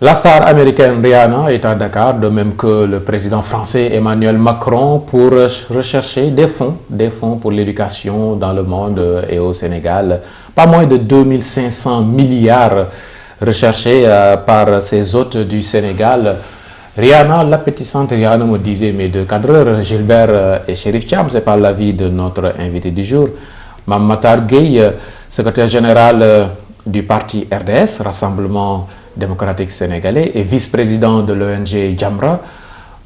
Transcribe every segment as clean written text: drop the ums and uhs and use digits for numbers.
La star américaine Rihanna est à Dakar, de même que le président français Emmanuel Macron, pour rechercher des fonds pour l'éducation dans le monde et au Sénégal. Pas moins de 2500 milliards recherchés par ces hôtes du Sénégal. Rihanna, l'appétissante Rihanna, me disait mes deux cadreurs, Gilbert et Chérif Thiam, c'est pas l'avis de notre invité du jour. Mame Matar Gueye, secrétaire général du parti RDS, Rassemblement démocratique sénégalais, et vice-président de l'ONG Jamra.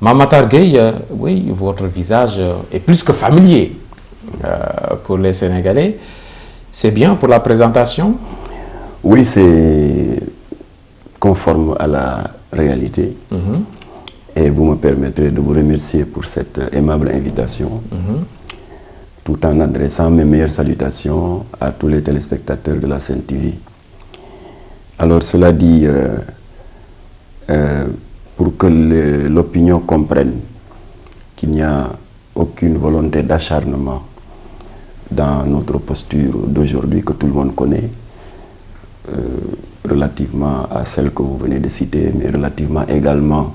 Mame Matar Gueye, oui, votre visage est plus que familier pour les Sénégalais. C'est bien pour la présentation? Oui, c'est conforme à la réalité. Et vous me permettrez de vous remercier pour cette aimable invitation, tout en adressant mes meilleures salutations à tous les téléspectateurs de la Sen TV. Alors cela dit, pour que l'opinion comprenne qu'il n'y a aucune volonté d'acharnement dans notre posture d'aujourd'hui que tout le monde connaît, relativement à celle que vous venez de citer, mais relativement également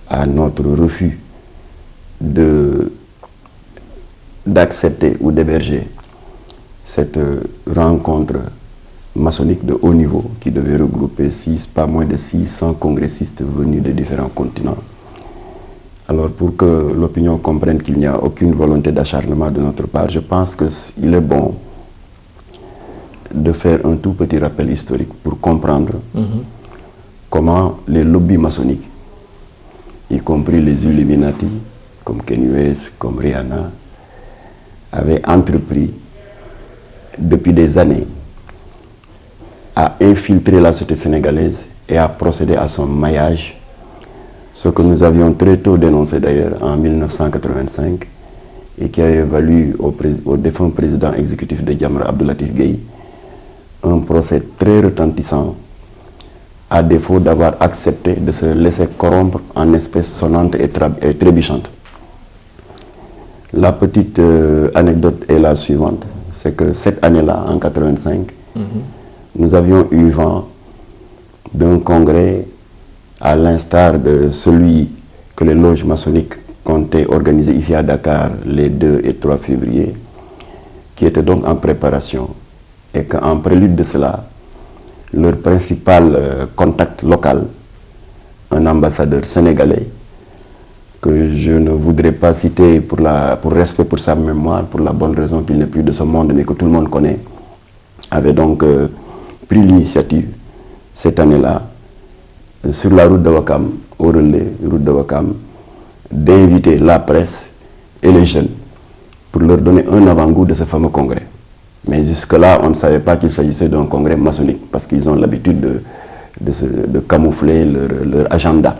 à notre refus d'accepter ou d'héberger cette rencontre maçonnique de haut niveau qui devait regrouper pas moins de 600 congressistes venus de différents continents. Alors pour que l'opinion comprenne qu'il n'y a aucune volonté d'acharnement de notre part, je pense qu'il est bon de faire un tout petit rappel historique pour comprendre comment les lobbies maçonniques, y compris les Illuminati, comme Kanye West, comme Rihanna, avaient entrepris depuis des années à infiltrer la société sénégalaise et à procéder à son maillage, ce que nous avions très tôt dénoncé d'ailleurs en 1985 et qui avait valu au défunt président exécutif de Jamra, Abdou Latif Gueye, un procès très retentissant à défaut d'avoir accepté de se laisser corrompre en espèces sonnantes et trébuchantes. La petite anecdote est la suivante, c'est que cette année-là, en 1985, nous avions eu vent d'un congrès à l'instar de celui que les loges maçonniques comptaient organiser ici à Dakar les 2 et 3 février, qui était donc en préparation, et qu'en prélude de cela, leur principal contact local, un ambassadeur sénégalais, que je ne voudrais pas citer pour respect pour sa mémoire, pour la bonne raison qu'il n'est plus de ce monde, mais que tout le monde connaît, avait donc pris l'initiative, cette année-là, sur la route de Ouakam, au relais, route de Ouakam, d'inviter la presse et les jeunes pour leur donner un avant-goût de ce fameux congrès. Mais jusque-là, on ne savait pas qu'il s'agissait d'un congrès maçonnique, parce qu'ils ont l'habitude de camoufler leur agenda.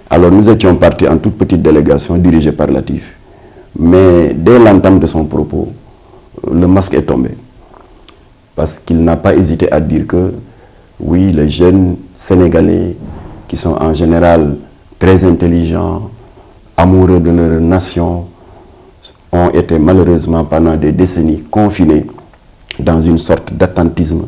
Alors nous étions partis en toute petite délégation dirigée par Latif. Mais dès l'entame de son propos, le masque est tombé. Parce qu'il n'a pas hésité à dire que, oui, les jeunes Sénégalais, qui sont en général très intelligents, amoureux de leur nation, ont été malheureusement pendant des décennies confinés dans une sorte d'attentisme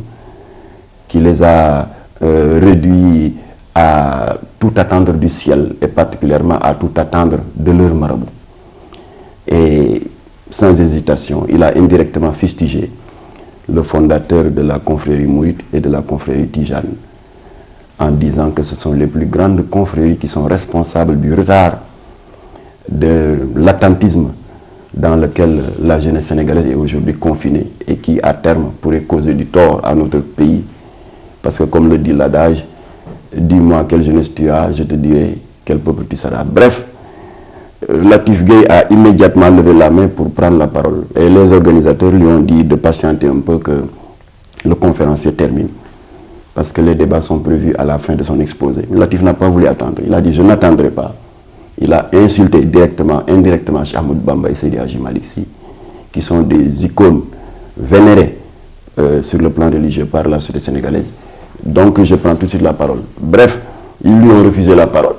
qui les a réduits à tout attendre du ciel et particulièrement à tout attendre de leur marabout. Et sans hésitation, il a indirectement fustigé le fondateur de la confrérie mouride et de la confrérie tijane, en disant que ce sont les plus grandes confréries qui sont responsables du retard, de l'attentisme dans lequel la jeunesse sénégalaise est aujourd'hui confinée et qui, à terme, pourrait causer du tort à notre pays. Parce que, comme le dit l'adage, dis-moi quelle jeunesse tu as, je te dirai quel peuple tu seras. Bref, Latif Gueye a immédiatement levé la main pour prendre la parole. Et les organisateurs lui ont dit de patienter un peu que le conférencier termine. Parce que les débats sont prévus à la fin de son exposé. Latif n'a pas voulu attendre. Il a dit, je n'attendrai pas. Il a insulté directement, indirectement Cheikh Ahmadou Bamba et Seydi Hadji Malick Sy, qui sont des icônes vénérées sur le plan religieux par la société sénégalaise. Donc je prends tout de suite la parole. Bref, ils lui ont refusé la parole.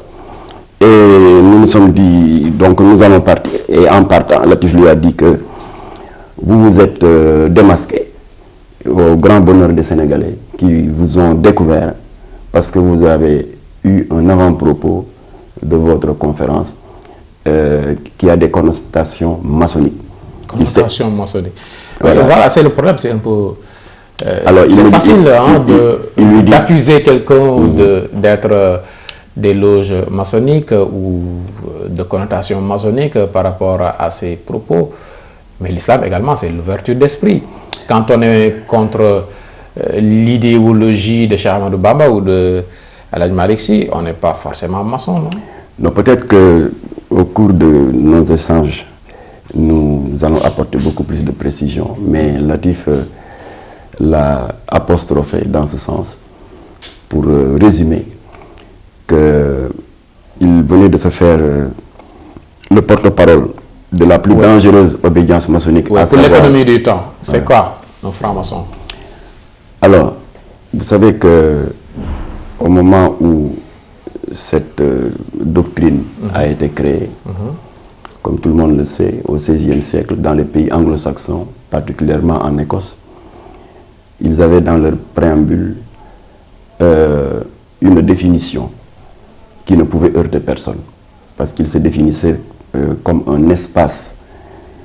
Et nous nous sommes dit, donc nous allons partir. Et en partant, Latif lui a dit que vous vous êtes démasqué au grand bonheur des Sénégalais qui vous ont découvert parce que vous avez eu un avant-propos de votre conférence qui a des connotations maçonniques. Connotations maçonniques. Voilà, c'est le problème, c'est un peu... c'est facile d'accuser quelqu'un d'être des loges maçonniques ou de connotation maçonnique par rapport à ses propos. Mais l'islam également, c'est l'ouverture d'esprit. Quand on est contre l'idéologie de Cheikh Ahmadou Bamba ou de El Hadj Malick Sy, on n'est pas forcément maçon, non? Non, peut-être qu'au cours de nos échanges, nous allons apporter beaucoup plus de précision. Mais Latif l'a apostrophé dans ce sens pour résumer qu'il venait de se faire le porte-parole de la plus dangereuse obédience maçonnique. Oui, pour l'économie du temps, c'est quoi un franc-maçon? Alors, vous savez que au moment où cette doctrine a été créée, comme tout le monde le sait, au XVIe siècle, dans les pays anglo-saxons, particulièrement en Écosse, ils avaient dans leur préambule une définition qui ne pouvait heurter personne, parce qu'ils se définissaient comme un espace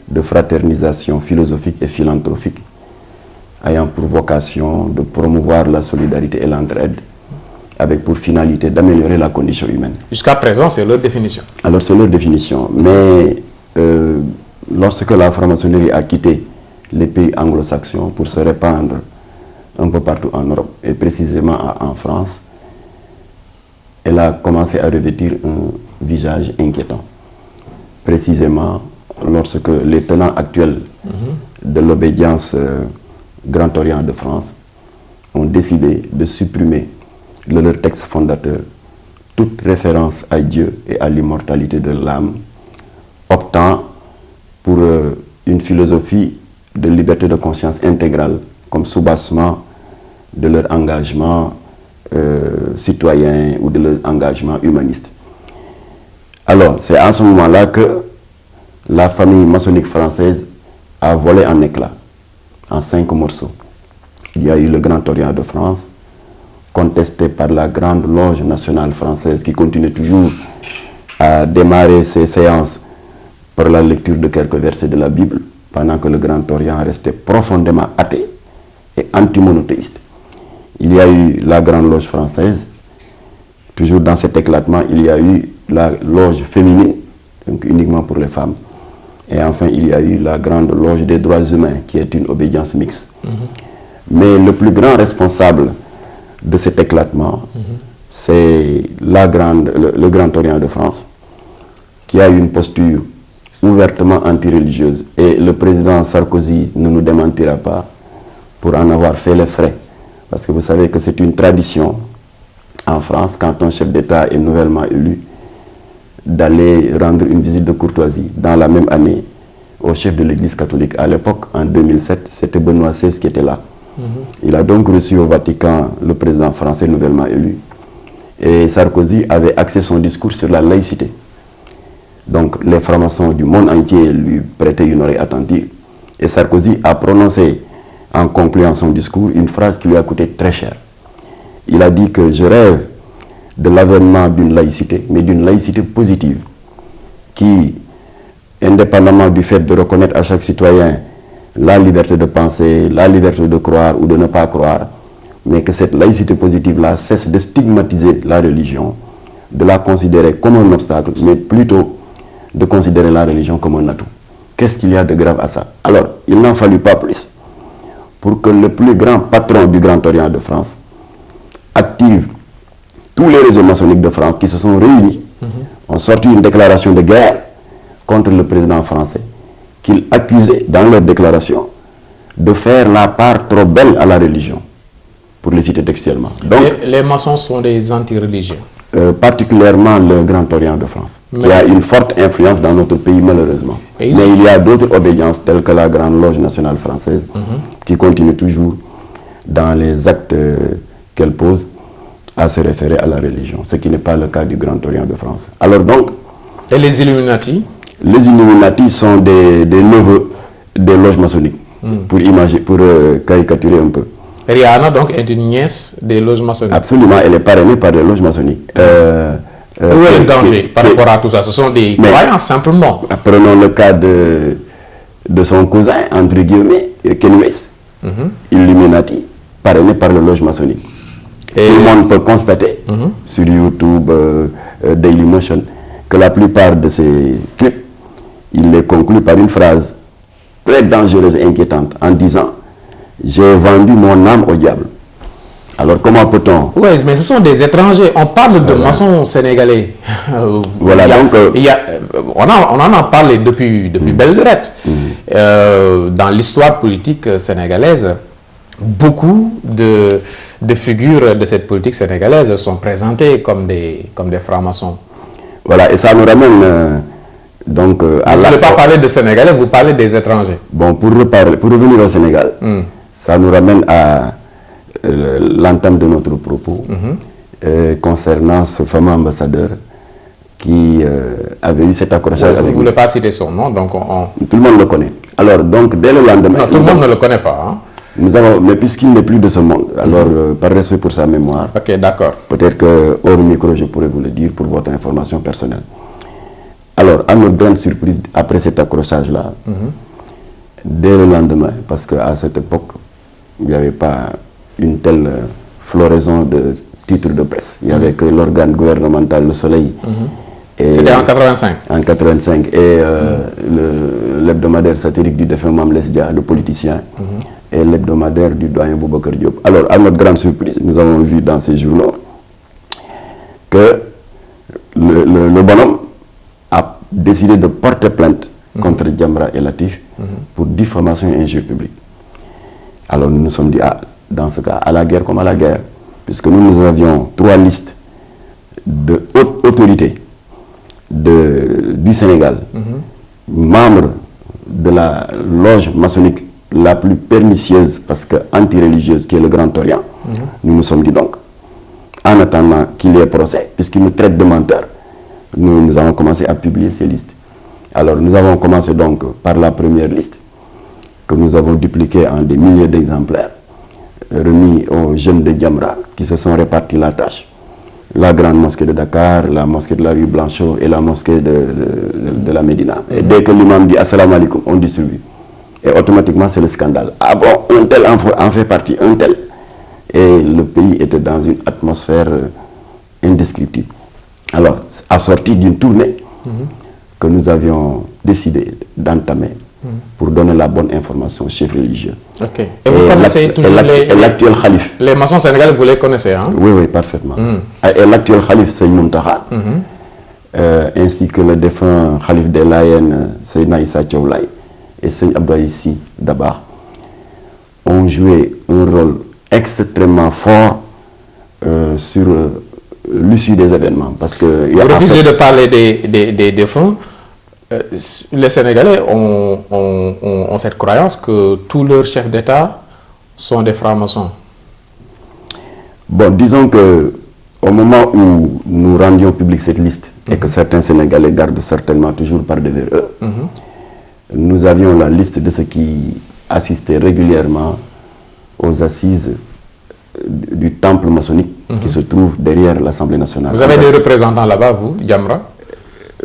de fraternisation philosophique et philanthropique, ayant pour vocation de promouvoir la solidarité et l'entraide, avec pour finalité d'améliorer la condition humaine. Jusqu'à présent, c'est leur définition. Alors, c'est leur définition. Mais lorsque la franc-maçonnerie a quitté les pays anglo-saxons pour se répandre un peu partout en Europe, et précisément en France, elle a commencé à revêtir un visage inquiétant. Précisément lorsque les tenants actuels de l'obédience Grand Orient de France ont décidé de supprimer de leur texte fondateur toute référence à Dieu et à l'immortalité de l'âme, optant pour une philosophie de liberté de conscience intégrale comme soubassement de leur engagement citoyen ou de leur engagement humaniste. Alors, c'est à ce moment-là que la famille maçonnique française a volé en éclats, en 5 morceaux. Il y a eu le Grand Orient de France, contesté par la Grande Loge nationale française, qui continue toujours à démarrer ses séances par la lecture de quelques versets de la Bible, pendant que le Grand Orient restait profondément athée et anti-monothéiste. Il y a eu la Grande Loge française. Toujours dans cet éclatement, il y a eu la loge féminine, donc uniquement pour les femmes. Et enfin, il y a eu la Grande Loge des droits humains, qui est une obédience mixte. Mais le plus grand responsable de cet éclatement, c'est le Grand Orient de France, qui a eu une posture ouvertement anti-religieuse. Et le président Sarkozy ne nous démentira pas pour en avoir fait les frais. Parce que vous savez que c'est une tradition en France, quand un chef d'État est nouvellement élu, d'aller rendre une visite de courtoisie dans la même année au chef de l'Église catholique. À l'époque, en 2007, c'était Benoît XVI qui était là. Il a donc reçu au Vatican le président français nouvellement élu. Et Sarkozy avait axé son discours sur la laïcité. Donc les francs-maçons du monde entier lui prêtaient une oreille attentive. Et Sarkozy a prononcé, en concluant son discours, une phrase qui lui a coûté très cher. Il a dit que je rêve de l'avènement d'une laïcité, mais d'une laïcité positive, qui, indépendamment du fait de reconnaître à chaque citoyen la liberté de penser, la liberté de croire ou de ne pas croire, mais que cette laïcité positive-là cesse de stigmatiser la religion, de la considérer comme un obstacle, mais plutôt de considérer la religion comme un atout. Qu'est-ce qu'il y a de grave à ça? Alors, il n'en fallut pas plus pour que le plus grand patron du Grand Orient de France active tous les réseaux maçonniques de France qui se sont réunis, ont sorti une déclaration de guerre contre le président français, qu'ils accusaient dans leur déclaration de faire la part trop belle à la religion, pour les citer textuellement. Donc, les maçons sont des anti-religieux. Particulièrement le Grand Orient de France, qui a une forte influence dans notre pays malheureusement. Mais il y a d'autres obédiences telles que la Grande Loge nationale française, qui continue toujours dans les actes qu'elle pose à se référer à la religion, ce qui n'est pas le cas du Grand Orient de France. Alors donc... Et les Illuminati? Les Illuminati sont des neveux des loges maçonniques, pour caricaturer un peu. Rihanna, donc, est une nièce des loges maçonniques. Absolument, elle est parrainée par des loges maçonniques. Où est le danger par rapport à tout ça? Ce sont des croyances, simplement. Prenons le cas de son cousin, entre guillemets, Kanye West, Illuminati, parrainé par le loge maçonnique. Et tout le monde peut constater sur YouTube, Dailymotion, que la plupart de ces clips, il les conclut par une phrase très dangereuse et inquiétante en disant « J'ai vendu mon âme au diable ». Alors comment peut-on... Oui, mais ce sont des étrangers. On parle de maçons sénégalais. Voilà, on en a parlé depuis belle lurette. Dans l'histoire politique sénégalaise, beaucoup de figures de cette politique sénégalaise sont présentées comme des francs-maçons. Voilà, et ça nous ramène donc à vous ne voulez pas parler de Sénégalais, vous parlez des étrangers. Bon, pour revenir au Sénégal, ça nous ramène à l'entame de notre propos concernant ce fameux ambassadeur qui avait eu cet accrochage avec... Vous ne voulez pas citer son nom, donc tout le monde le connaît. Alors, donc, dès le lendemain... Non, tout le monde ne le connaît pas. Hein? Mais puisqu'il n'est plus de ce monde, alors, par respect pour sa mémoire, ok, d'accord. Peut-être que hors micro, je pourrais vous le dire pour votre information personnelle. Alors, à notre grande surprise, après cet accrochage-là, dès le lendemain, parce qu'à cette époque, il n'y avait pas une telle floraison de titres de presse. Il n'y avait que l'organe gouvernemental, Le Soleil. C'était en 85. En 85. Et l'hebdomadaire satirique du défunt Mame Less Dia, le politicien, et l'hebdomadaire du doyen Boubacar Diop. Alors, à notre grande surprise, nous avons vu dans ces journaux que le bonhomme a décidé de porter plainte contre Jamra et Latif pour diffamation et injure publique. Alors nous nous sommes dit, dans ce cas, à la guerre comme à la guerre, puisque nous avions 3 listes de haute autorité du Sénégal, membres de la loge maçonnique la plus pernicieuse, parce que anti-religieuse, qui est le Grand Orient. Nous nous sommes dit donc, en attendant qu'il y ait procès, puisqu'il nous traite de menteurs, nous avons commencé à publier ces listes. Alors nous avons commencé donc par la première liste, que nous avons dupliquée en des milliers d'exemplaires, remis aux jeunes de Jamra, qui se sont répartis la tâche. La grande mosquée de Dakar, la mosquée de la rue Blanchot et la mosquée de la Médina. Et dès que l'imam dit assalamu alaikum, on distribue. Et automatiquement, c'est le scandale. Ah bon, un tel en fait partie, un tel. Et le pays était dans une atmosphère indescriptible. Alors, assorti d'une tournée que nous avions décidé d'entamer pour donner la bonne information aux chefs religieux. Ok. Et vous connaissez toujours l'actuel calife. Les maçons sénégalais, vous les connaissez, hein? Oui, oui, parfaitement. Et l'actuel calife, c'est Muntaha, ainsi que le défunt calife des Layènes, Seydina Issa Thiaw-Laye, et Seigne Abdoulaye Dabakh ont joué un rôle extrêmement fort sur l'issue des événements. Parce que vous refusez de parler des défunts. Les Sénégalais ont cette croyance que tous leurs chefs d'État sont des francs-maçons. Bon, disons que au moment où nous rendions public cette liste, et que certains Sénégalais gardent certainement toujours par devers eux, nous avions la liste de ceux qui assistaient régulièrement aux assises du temple maçonnique qui se trouve derrière l'Assemblée nationale. Vous avez des représentants là-bas, vous, Jamra?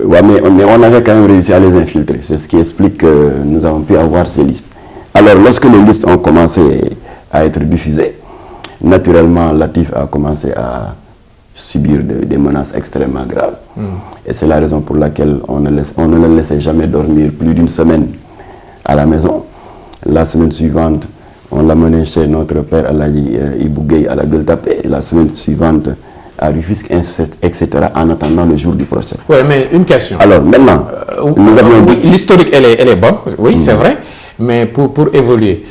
Oui, mais on avait quand même réussi à les infiltrer. C'est ce qui explique que nous avons pu avoir ces listes. Alors, lorsque les listes ont commencé à être diffusées, naturellement, Latif a commencé à subir des menaces extrêmement graves. Et c'est la raison pour laquelle on ne le laissait jamais dormir plus d'une semaine à la maison. La semaine suivante, on l'a mené chez notre père Alaï Ibougueï à la Gueule-Tapée. La semaine suivante, à Rufisque, etc., en attendant le jour du procès. Oui, mais une question. Alors, maintenant, nous avions dit... L'historique, elle est bonne, oui, c'est vrai, mais pour évoluer,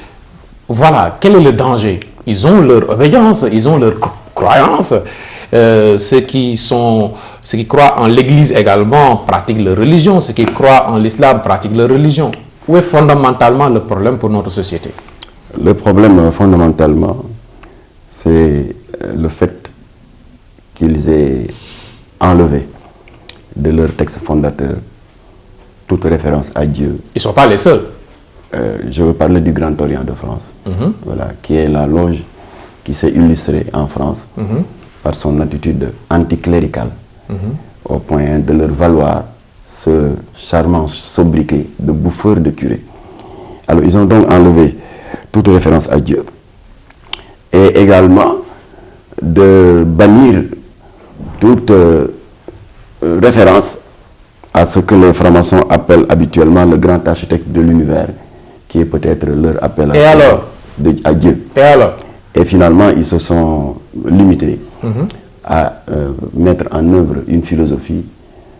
voilà, quel est le danger? Ils ont leur obéissance, ils ont leur croyance. Ceux qui croient en l'Église également pratiquent leur religion. Ceux qui croient en l'islam pratiquent leur religion. Où est fondamentalement le problème pour notre société? Le problème, fondamentalement, c'est le fait qu'ils aient enlevé de leur texte fondateur toute référence à Dieu. Ils ne sont pas les seuls. Je veux parler du Grand Orient de France, voilà, qui est la loge qui s'est illustré en France par son attitude anticléricale, au point de leur valoir ce charmant sobriquet de bouffeur de curé. Alors ils ont donc enlevé toute référence à Dieu et également de bannir toute référence à ce que les francs-maçons appellent habituellement le grand architecte de l'univers, qui est peut-être leur appellation à Dieu. Et alors? Et finalement, ils se sont limités à mettre en œuvre une philosophie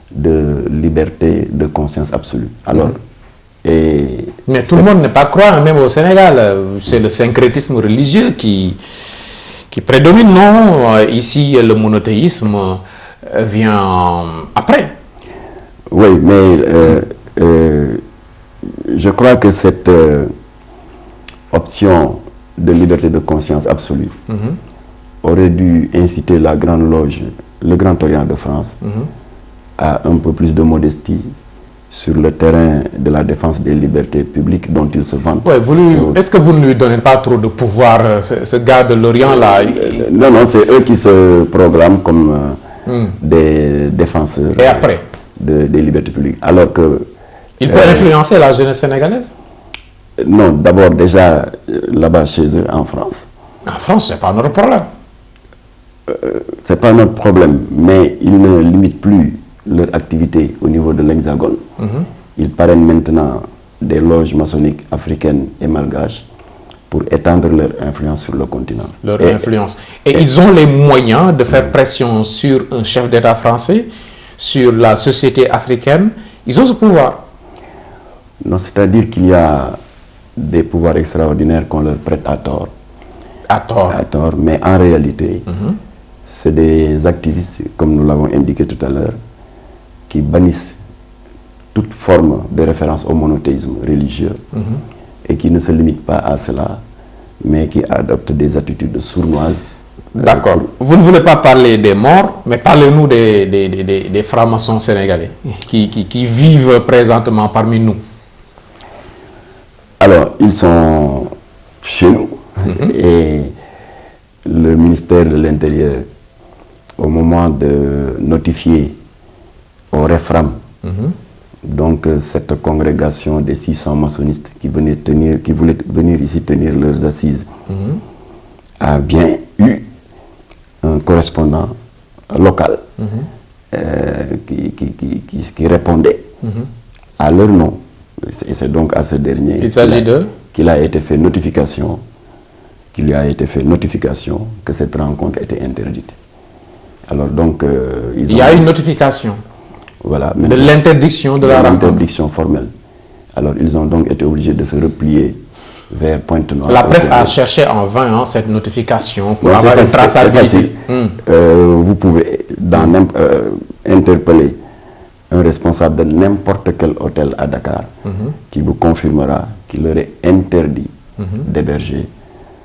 de liberté de conscience absolue. Alors, mais tout le monde n'est pas croyant, même au Sénégal. C'est le syncrétisme religieux qui prédomine, non? Ici, le monothéisme vient après. Oui, mais je crois que cette option de liberté de conscience absolue aurait dû inciter la Grande Loge, le Grand Orient de France, à un peu plus de modestie sur le terrain de la défense des libertés publiques dont il se vante. Ouais, est-ce que vous ne lui donnez pas trop de pouvoir, ce gars de l'Orient-là? Non, non, c'est eux qui se proclament comme des défenseurs des libertés publiques. Alors que... Il peut influencer la jeunesse sénégalaise? Non, d'abord déjà là-bas chez eux en France. En France, ce n'est pas notre problème. Ce n'est pas notre problème, mais ils ne limitent plus leur activité au niveau de l'Hexagone. Ils parrainent maintenant des loges maçonniques africaines et malgaches pour étendre leur influence sur le continent. Et ils ont les moyens de faire pression sur un chef d'État français, sur la société africaine. Ils ont ce pouvoir. Non, c'est-à-dire qu'il y a des pouvoirs extraordinaires qu'on leur prête à tort. À tort. À tort, mais en réalité, c'est des activistes, comme nous l'avons indiqué tout à l'heure, qui bannissent toute forme de référence au monothéisme religieux et qui ne se limitent pas à cela, mais qui adoptent des attitudes sournoises. D'accord. Vous ne voulez pas parler des morts, mais parlez-nous des francs-maçons sénégalais qui vivent présentement parmi nous. Alors, ils sont chez nous et le ministère de l'Intérieur, au moment de notifier au REFRAM, donc cette congrégation des 600 maçonnistes qui voulaient venir ici tenir leurs assises, a bien eu un correspondant local qui répondait à leur nom. Et c'est donc à ce dernier qu'il a été fait notification, qu'il lui a été fait notification que cette rencontre était interdite. Alors donc, il y a une notification. Voilà, de l'interdiction de la rencontre. L'interdiction formelle. Alors ils ont donc été obligés de se replier vers Pointe-Noire. La presse a cherché en vain cette notification pour avoir une traçabilité. Vous pouvez interpeller un responsable de n'importe quel hôtel à Dakar qui vous confirmera qu'il leur est interdit d'héberger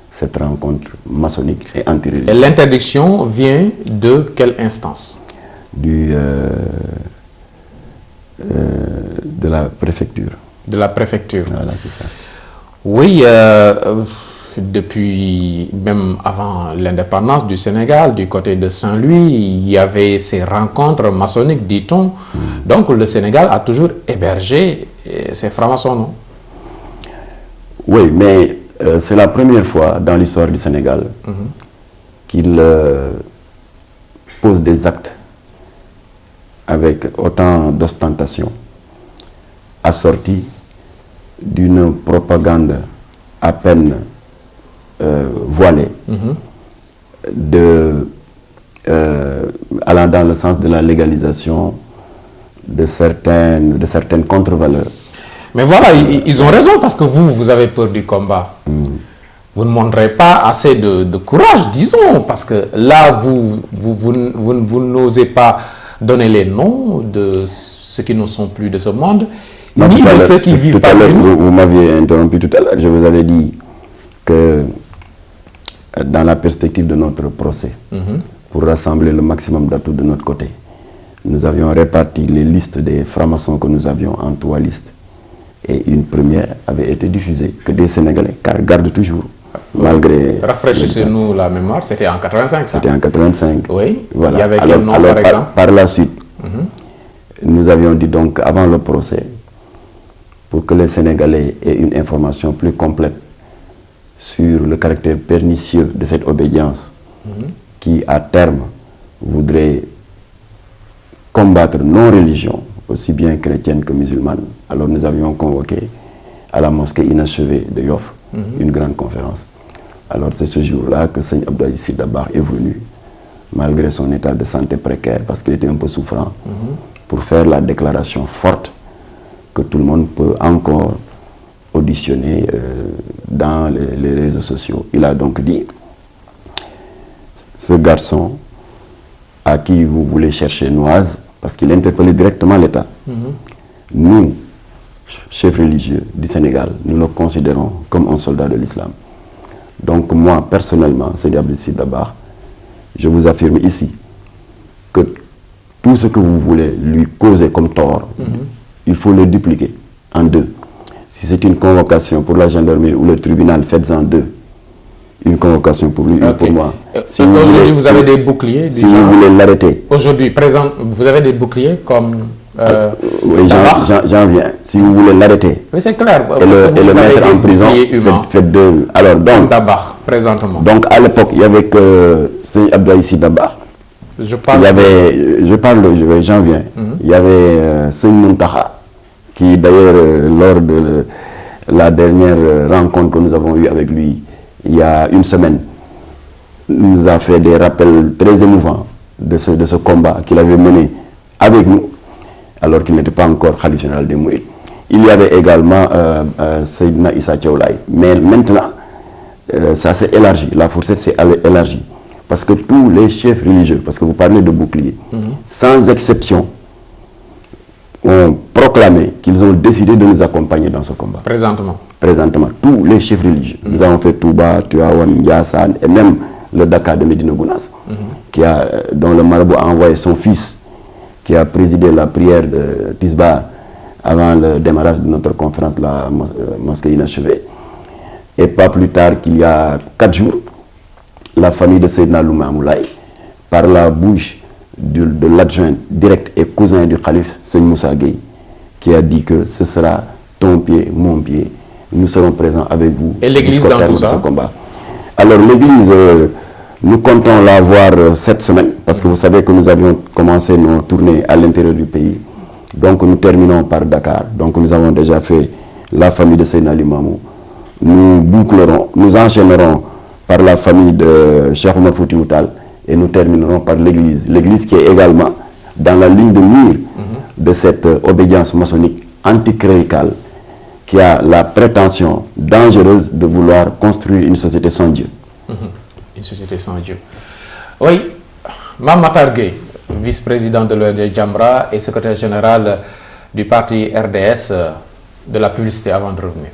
cette rencontre maçonnique et anti-religieuse. Et l'interdiction vient de quelle instance? De la préfecture. De la préfecture. Voilà, c'est ça. Oui, depuis même avant l'indépendance du Sénégal, du côté de Saint-Louis, il y avait ces rencontres maçonniques, dit-on. Donc le Sénégal a toujours hébergé ces francs-maçons, non? Oui, mais c'est la première fois dans l'histoire du Sénégal qu'il pose des actes avec autant d'ostentation, assorti d'une propagande à peine voilée, allant dans le sens de la légalisation de certaines contre-valeurs. Mais voilà, ils ont raison parce que vous avez peur du combat. Vous ne montrez pas assez de courage, disons, parce que là, vous n'osez pas donner les noms de ceux qui ne sont plus de ce monde, ni de ceux qui vivent pas. Vous m'aviez interrompu tout à l'heure, je vous avais dit que dans la perspective de notre procès, pour rassembler le maximum d'atouts de notre côté, nous avions réparti les listes des francs-maçons que nous avions en 3 listes. Et une première avait été diffusée, que des Sénégalais, car gardent toujours malgré... Rafraîchissez-nous la mémoire, c'était en 85 ça. C'était en 85. Oui, voilà. Il y avait quel nom par exemple? Par la suite, nous avions dit donc avant le procès, pour que les Sénégalais aient une information plus complète sur le caractère pernicieux de cette obédience qui à terme voudrait combattre nos religions, aussi bien chrétiennes que musulmanes. Alors nous avions convoqué à la mosquée inachevée de Yoff une grande conférence. Alors c'est ce jour-là que Seigneur Abdou Aziz Sy Dabakh est venu, malgré son état de santé précaire, parce qu'il était un peu souffrant, pour faire la déclaration forte que tout le monde peut encore auditionner dans les réseaux sociaux. Il a donc dit, ce garçon à qui vous voulez chercher noise, parce qu'il interpellait directement l'État, nous, chefs religieux du Sénégal, nous le considérons comme un soldat de l'islam. Donc moi, personnellement, Seydi Abdou Aziz Sy Dabakh, je vous affirme ici que tout ce que vous voulez lui causer comme tort, il faut le dupliquer en deux. Si c'est une convocation pour la gendarmerie ou le tribunal, faites-en deux. Une convocation pour lui, une pour moi. Si aujourd'hui, vous avez des boucliers. Si vous voulez l'arrêter. Aujourd'hui, vous avez des boucliers comme... oui, j'en viens. Si vous voulez l'arrêter. Oui, c'est clair. Et le mettre en prison, faites deux. Alors, donc... Dabakh, présentement. Donc, à l'époque, il y avait que Seydi Abdou Aziz Sy Dabakh. Il y avait, j'en viens. Il y avait Seigne Muntaha, qui d'ailleurs, lors de la dernière rencontre que nous avons eue avec lui, il y a une semaine, nous a fait des rappels très émouvants de ce combat qu'il avait mené avec nous, alors qu'il n'était pas encore Khalife général des Mourides. Il y avait également Seydina Issa Thiaw Laye. Mais maintenant, ça s'est élargi, la fourchette s'est élargie. Parce que tous les chefs religieux, parce que vous parlez de bouclier, sans exception, ont proclamé qu'ils ont décidé de nous accompagner dans ce combat. Présentement. Présentement, tous les chefs religieux. Nous avons fait Touba, Tivaouane, Ndiassane et même le Dakar de Médina Gounass, dont le marabout a envoyé son fils, qui a présidé la prière de Tisbar avant le démarrage de notre conférence, la mosquée inachevée. Et pas plus tard qu'il y a 4 jours, la famille de Seydina Louma Moulay, par la bouche de l'adjoint direct et cousin du calife, Seigne Moussa Gueye, qui a dit que ce sera ton pied, mon pied, nous serons présents avec vous. Et l'église dans tout ça? Ce combat. Alors l'église, nous comptons la voir cette semaine, parce que vous savez que nous avions commencé nos tournées à l'intérieur du pays. Donc nous terminons par Dakar. Donc nous avons déjà fait la famille de Seydina Limamou. Nous bouclerons, nous enchaînerons par la famille de Cheikh Oumar Foutiyou Tall et nous terminerons par l'église. L'église qui est également dans la ligne de mire de cette obédience maçonnique anticléricale qui a la prétention dangereuse de vouloir construire une société sans Dieu. Une société sans Dieu. Oui, Mame Matar Gueye, vice-président de l'ONG Jamra et secrétaire général du parti RDS, de la publicité avant de revenir.